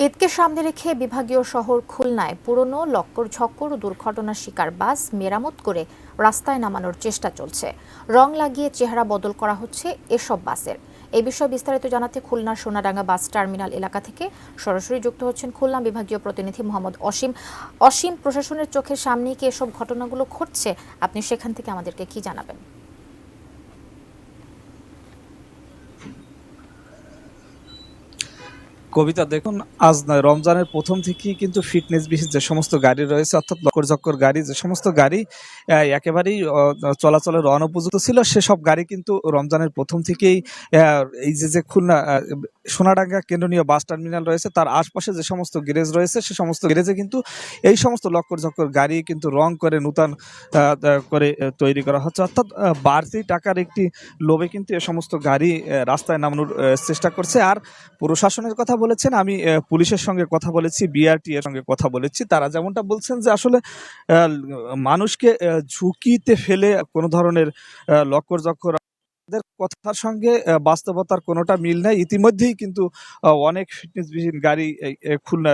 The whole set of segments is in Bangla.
ঈদকে সামনে রেখে বিভাগীয় শহর খুলনায় পুরনো লক্কর-ঝক্কর ও দুর্ঘটনার শিকার বাস মেরামত করে রাস্তায় নামানোর চেষ্টা চলছে। রং লাগিয়ে চেহারা বদল করা হচ্ছে এসব বাসের। এই বিষয়ে বিস্তারিত জানাতে খুলনার সোনাডাঙ্গা বাস টার্মিনাল এলাকা থেকে সরাসরি যুক্ত হচ্ছেন খুলনা বিভাগীয় প্রতিনিধি মোহাম্মদ অসীম। প্রশাসনের চোখের সামনেই কি এসব ঘটনাগুলো ঘটছে? আপনি সেখান থেকে আমাদেরকে কি জানাবেন? কবিতা, দেখুন, আজ নয়, রমজানের প্রথম থেকেই কিন্তু ফিটনেস বিহীন যে সমস্ত গাড়ি রয়েছে, অর্থাৎ লক্কর গাড়ি, যে সমস্ত গাড়ি একেবারেই চলাচলের অনুপযুক্ত ছিল, সেসব গাড়ি কিন্তু রমজানের প্রথম থেকেই এই যে খুলনা সোনাডাঙ্গা কেন্দ্রীয় বাস টার্মিনাল রয়েছে তার আশপাশে যে সমস্ত গ্যারেজ রয়েছে সে সমস্ত গ্যারেজে কিন্তু এই সমস্ত লক্কর গাড়ি কিন্তু রং করে নূতন করে তৈরি করা হচ্ছে। অর্থাৎ বাড়তি টাকার একটি লোভে কিন্তু এ সমস্ত গাড়ি রাস্তায় নামানোর চেষ্টা করছে। আর প্রশাসনের কথা বলেছেন, আমি পুলিশের সঙ্গে কথা বলেছি, বিআরটি এর সঙ্গে কথা বলেছি, তারা যেমনটা বলছেন যে আসলে মানুষকে ঝুঁকিতে ফেলে কোনো ধরনের লক্কর কথার সঙ্গে বাস্তবতার কোনোটা মিল নাই। ইতিমধ্যেই কিন্তু অনেক ফিটনেসবিহীন গাড়ি খুলনা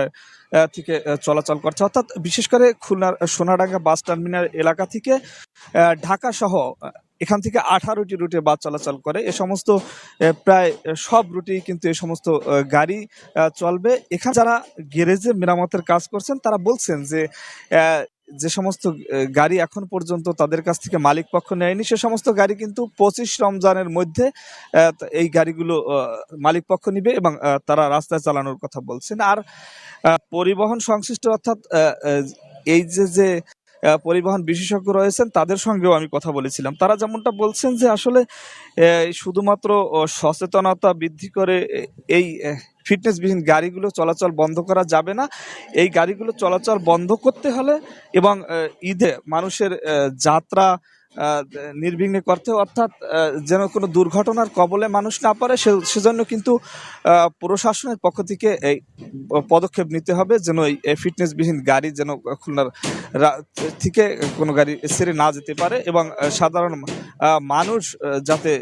থেকে চলাচল করছে, অর্থাৎ বিশেষ করে খুলনার সোনাডাঙ্গা বাস টার্মিনাল এলাকা থেকে ঢাকা সহ এখান থেকে 18টি রুটে বাস চলাচল করে। এ সমস্ত প্রায় সব রুটেই কিন্তু এই সমস্ত গাড়ি চলবে। এখানে যারা গ্যারেজে মেরামতের কাজ করছেন তারা বলছেন যে যে সমস্ত গাড়ি এখন পর্যন্ত তাদের কাছ থেকে মালিক পক্ষ নেয়নি, সে সমস্ত গাড়ি কিন্তু 25 রমজানের মধ্যে এই গাড়িগুলো মালিক পক্ষ নিবে এবং তারা রাস্তায় চালানোর কথা বলছেন। আর পরিবহন সংশ্লিষ্ট, অর্থাৎ এই যে পরিবহন বিশেষজ্ঞ রয়েছেন তাদের সঙ্গেও আমি কথা বলেছিলাম। তারা যেমনটা বলছেন যে আসলে শুধুমাত্র সচেতনতা বৃদ্ধি করে এই ফিটনেসবিহীন গাড়িগুলো চলাচল বন্ধ করা যাবে না। এই গাড়িগুলো চলাচল বন্ধ করতে হলে এবং ঈদে মানুষের যাত্রা নির্বিঘ্নে করতে, অর্থাৎ যেন কোনো দুর্ঘটনার কবলে মানুষ না পড়ে, সেজন্য কিন্তু প্রশাসনের পক্ষ থেকে এই পদক্ষেপ নিতে হবে যেন এই ফিটনেসবিহীন গাড়ি যেন খুলনার থেকে কোনো গাড়ি ছেড়ে না যেতে পারে এবং সাধারণ মানুষ যাতে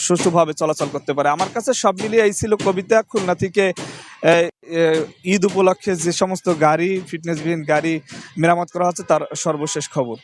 সুষ্ঠুভাবে চলাচল করতে পারে। আমার কাছে সব মিলিয়ে এই ছিল কবিতা, খুলনা থেকে ঈদ উপলক্ষে যে সমস্ত গাড়ি ফিটনেসবিহীন গাড়ি মেরামত করা হচ্ছে তার সর্বশেষ খবর।